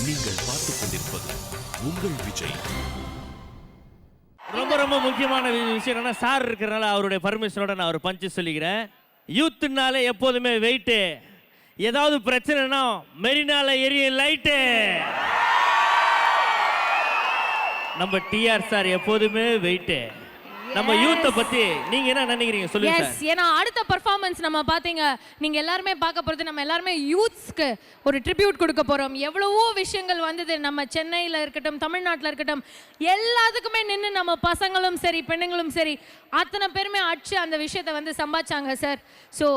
நீங்கள் பார்த்துக் கொண்டிருப்பது உங்கள் விஜய். ரொம்ப ரொம்ப முக்கியமான விஷயம் என்னன்னா, சார் இருக்கிறனால அவருடைய பர்மிஷனோட நான் ஒரு பஞ்சு சொல்லிக்கிறேன். யூத்துனாலே எப்போதுமே வெயிட்டு, ஏதாவது பிரச்சனைனா மெரினால எரியும் லைட்டு. நம்ம டிஆர் சார் எப்போதுமே வெயிட்டு. நம்ம யூத்தை பத்தி நீங்க என்ன நினைக்கிறீங்க சொல்லுங்க சார். ஏன்னா அடுத்த பெர்ஃபார்மன்ஸ் நம்ம பாத்தீங்க, நீங்க எல்லாருமே பார்க்க போறது, நம்ம எல்லாருமே யூத்ஸ்க்கு ஒரு ட்ரிபியூட் கொடுக்க போறோம். எவ்வளவோ விஷயங்கள் வந்தது, நம்ம சென்னையில இருக்கட்டும், தமிழ்நாட்டில் இருக்கட்டும், எல்லாத்துக்குமே நின்று நம்ம பசங்களும் சரி பெண்ணுங்களும் சரி அத்தனை பேருமே அடிச்சு அந்த விஷயத்தை வந்து சம்பாதிச்சாங்க சார். ஸோ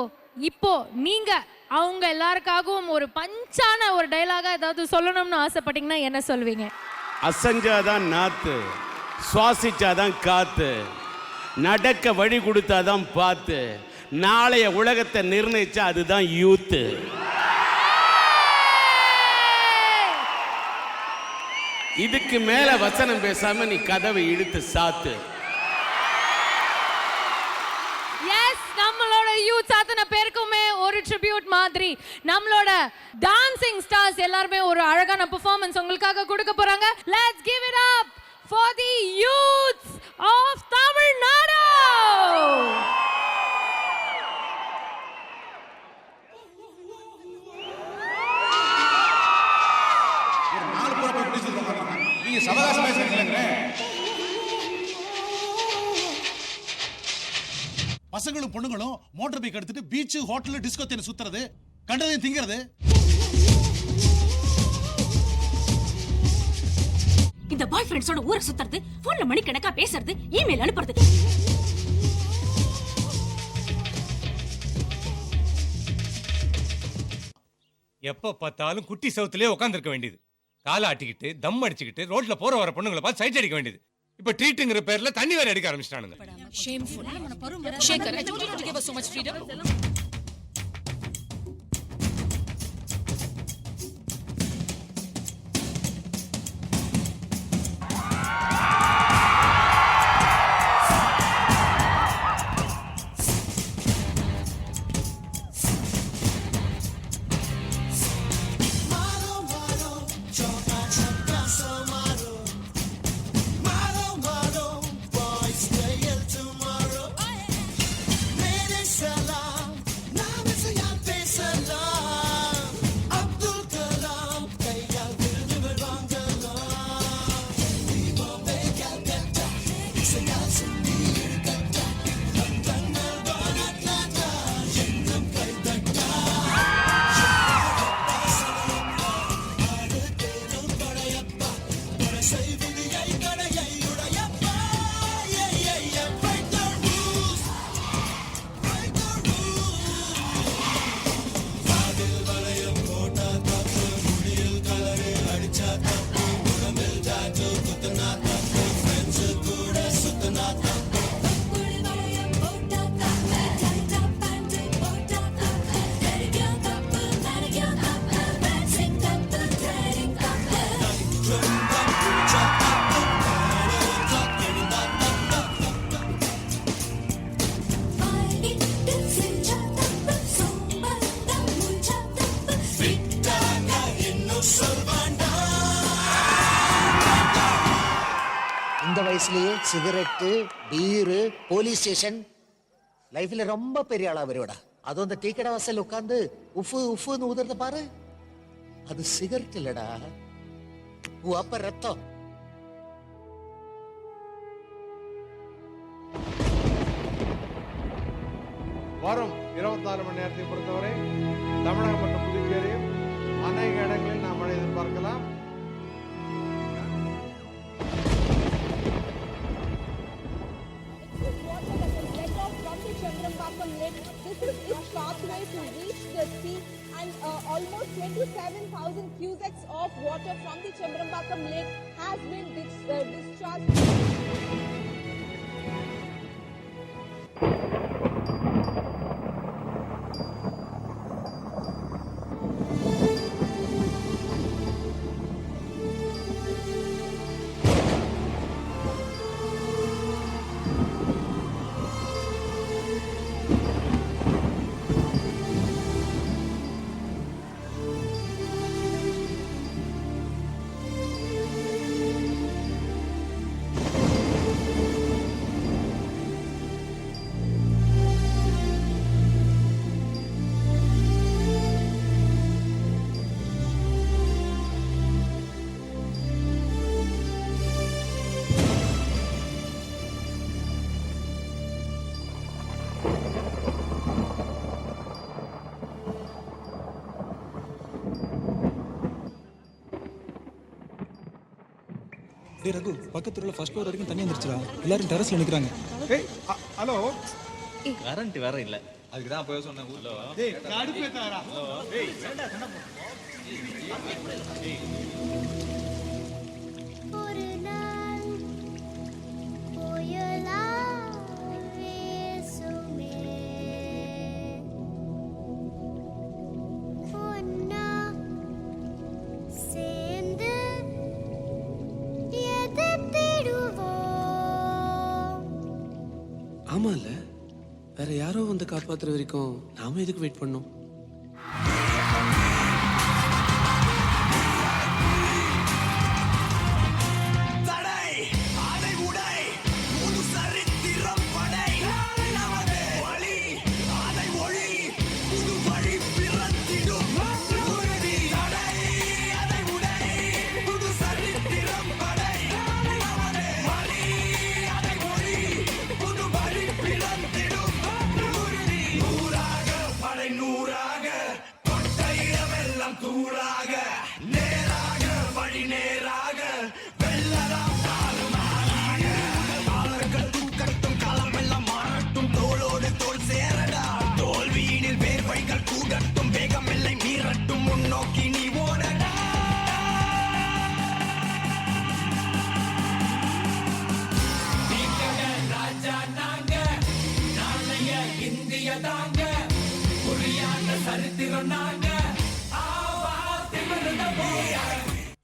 இப்போ நீங்க அவங்க எல்லாருக்காகவும் ஒரு பஞ்சான ஒரு டைலாகா ஏதாவது சொல்லணும்னு ஆசைப்பட்டீங்கன்னா என்ன சொல்வீங்க? அசஞ்சாதான் நாத்து, சுவாசிச்சாதான் காத்து, நடக்க வழி கொடுத்தாதான் பார்த்து, நாளைய உலகத்தை நிர்ணயிச்சா அதுதான் யூத்து. இதுக்கு மேல வசனம் பேசாம நீ கதவை இழுத்து சாத்து. நம்மளோட யூத் அத்தனை பேருக்குமே ஒரு ட்ரிபியூட் மாதிரி நம்மளோட டான்சிங் ஸ்டார்ஸ் எல்லாருமே ஒரு அழகான பெர்ஃபார்மன்ஸ் உங்களுக்காக கொடுக்க போறாங்க. Let's give it up for the youths of Tamil Nadu. நீங்க சவகாசம் பேசுறீங்களே. பசங்களும் பொண்ணுங்களும் மோட்டார் பைக் எடுத்துட்டு பீச், ஹோட்டல், டிஸ்கோ தேன சுத்துறது, கண்டதையும் திங்கிறது. இந்த பாய் ஃப்ரெண்ட்ஸோட ஊரை சுத்துறது, போன்ல மணிக்கணக்கா பேசுறது, இமெயில் அனுப்புறது. எப்ப பார்த்தாலும் குட்டி சவுத்துலயே உட்காந்துருக்க வேண்டியது. காலை ஆட்டிக்கிட்டு தம் அடிச்சுக்கிட்டு ரோட்ல போற வர பொண்ணுங்களை பார்த்து சைட் அடிக்க வேண்டியது. இப்ப ட்ரீட்டுங்கிற பேர்ல தண்ணி வேற அடிக்க ஆரம்பிச்சிட்டானுங்க. இந்த வயசுலயே சிகரெட்டு, பீரு, போலீஸ் ஸ்டேஷன், லைஃப்ல ரொம்ப பெரிய ஆளா வருவடா. அதுவும் அந்த டீ கடை வாசல் உட்கார்ந்து உஃபு உஃபுன்னு ஊதுறத பாரு, அது சிகரெட் இல்லடா, அப்ப ரத்தம். வரும் 24 மணி நேரத்தை பொறுத்தவரை தமிழகம் மற்றும் புதுச்சேரியில் அநேக இடங்களில் நாம் மழை எதிர்பார்க்கலாம். This is its pathway to reach the sea, and almost 27,000 cusecs of water from the Chembrambakam lake has been discharged. Raghu பக்கத்துல ஃபர்ஸ்ட் ஃப்ளோர் வரைக்கும் தண்ணி வந்துருச்சுடா. எல்லாரும் டெரஸ்ல நிக்கறாங்க. ஏய் ஹலோ கரண்ட் வேற இல்ல. அதுக்கு தான் போய் சொன்னேன். ஹலோ டேய் கடுப்பேத்தாரா டேய் வேண்டா சண்டை ஒரு நாள் புயலால் வீசுமே ஒன்னா சேர்ந்து எதிர்த்திடுவோம். ஆமால வேற யாரோ வந்து காப்பாத்துற வரைக்கும் நாம எதுக்கு வெயிட் பண்ணோம்?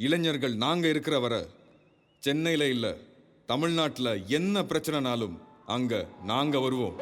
இளைஞர்கள் நாங்க இருக்கிற வரை சென்னையில இல்ல தமிழ்நாட்டுல என்ன பிரச்சனைனாலும் அங்க நாங்க வருவோம்.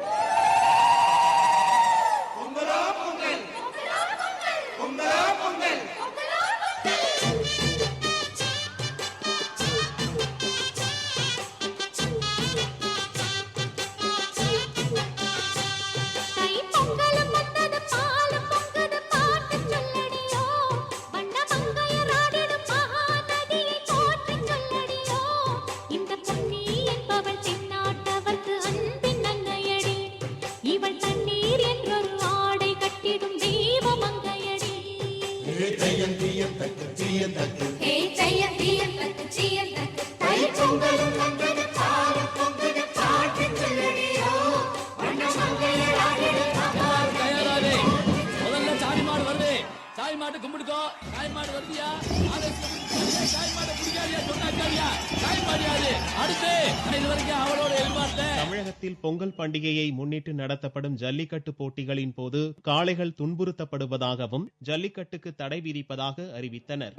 தமிழகத்தில் பொங்கல் பண்டிகையை முன்னிட்டு நடத்தப்படும் ஜல்லிக்கட்டு போட்டிகளின் போது காளைகள் துன்புறுத்தப்படுவதாகவும் ஜல்லிக்கட்டுக்கு தடை விதிப்பதாக அறிவித்தனர்.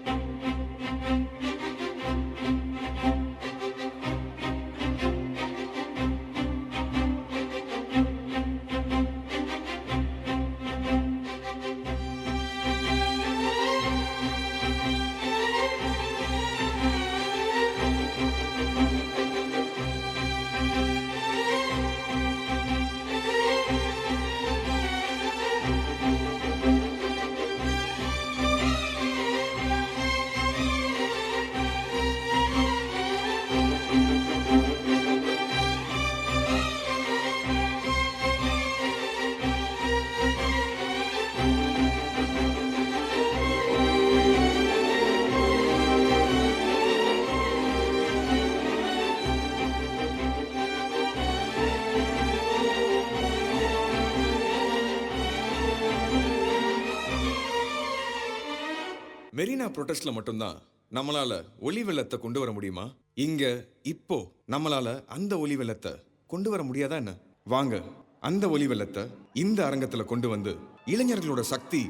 மெரினா புரோட்டஸ்ட்ல மட்டும்தான் நம்மளால ஒளி வெள்ளத்தை கொண்டு வர முடியுமா? இங்க இப்போ நம்மளால அந்த ஒளி வெள்ளத்தை கொண்டு வர முடியாதா என்ன? வாங்க அந்த ஒளி வெள்ளத்தை இந்த அரங்கத்துல கொண்டு வந்து இளைஞர்களோட சக்தி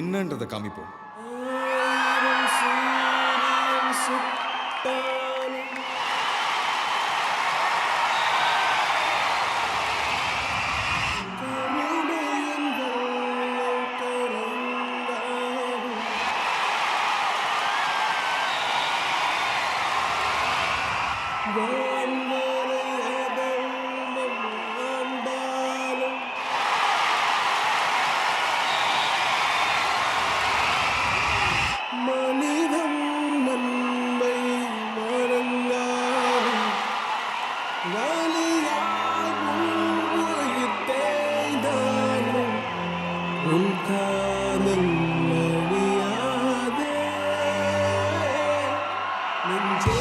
என்னன்றதை காமிப்போம். நெஞ்சே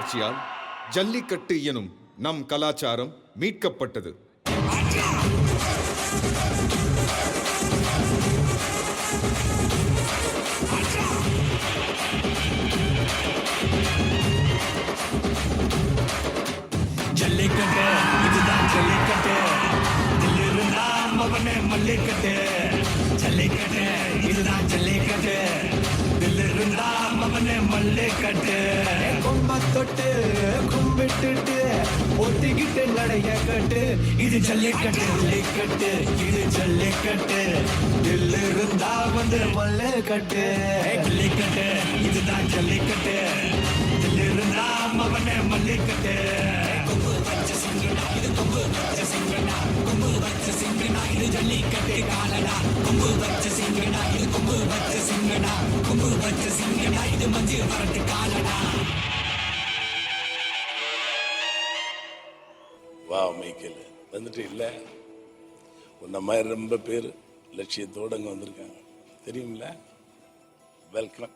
முயற்சியால் ஜல்லிக்கட்டு எனும் நம் கலாச்சாரம் மீட்கப்பட்டது. ஜல்லிக்கட்டு இதுதான் ஜல்லிக்கட்டு, தில்லிருந்தா மவனே மல்லிக்கட்டு. ஜல்லிக்கட்டு இதுதான் ஜல்லிக்கட்டு, தில்லிருந்தா மவனே மல்லிக்கட்டு. கொம்பத்தொட்டு கும்பிட்டுட்டு ஒட்டிக்கிட்டு நடைய கட்டு, இது ஜல்லிக்கட்டு. ஜல்லிக்கட்டு இது ஜல்லிக்கட்டு, தில்லிருந்தா வந்து மல்லிக்கட்டு. ஜல்லிக்கட்டு இதுதான் ஜல்லிக்கட்டு, தில்லிருந்தா மவனே மல்லிக்கட்டு. கொம்பு வச்ச சிங்கனா இது கொம்பு வச்ச சிங்கனா, கொம்பு வச்ச சிங்கனா இது ஜல்லிக்கட்டு காலடா. கொம்பு வச்ச சிங்கனா இது கொம்பு வச்ச சிங்கனா, கொம்பு வச்ச சிங்கனா இது மஞ்சு வரட்டு காலடா. வா மைக்கேல் வந்துட்டு இல்லை, உன்ன மாதிரி ரொம்ப பேர் லட்சியத்தோடு அங்கே வந்திருக்காங்க தெரியுமில்ல. வெல்கம்.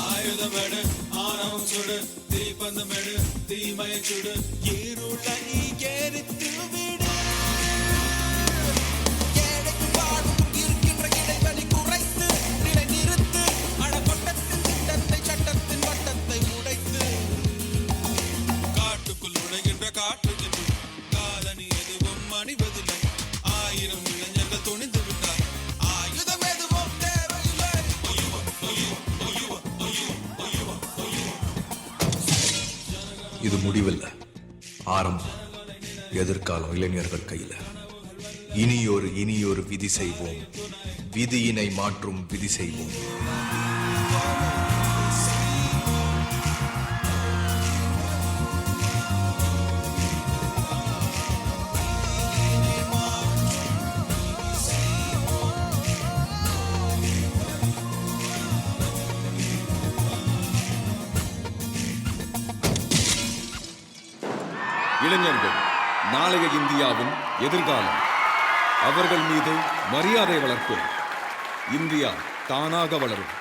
ஆயுதமெடு ஆணவம் சுடு, தீப்பந்தமெடு தீமைய சுடு, இருள நீ எரித்து விடு. ஏழைக்கு வாழும் இருக்கின்ற இடைவெளி குறைத்து நிலை நிறுத்து, அடக்கொட்டத்தின் திட்டத்தை சட்டத்தின் வட்டத்தை உடைத்து. காட்டுக்குள் நுழைகின்ற காற்றுக்கு காலனி எதுவும் அணிவதில்லை, 1000 இளைஞர்கள் துணிந்து விட்டார், ஆயுதம் எதுவும் தேவையில்லை. இது முடிவில்ல, ஆரம்பம். எதிர்காலம் இளைஞர்கள் கையில். இனியொரு விதி செய்வோம், விதியினை மாற்றும் விதி செய்வோம். இளைஞர்கள் நாளைய இந்தியாவின் எதிர்காலம். அவர்கள் மீது மரியாதை வளர்ப்போம். இந்தியா தானாக வளரும்.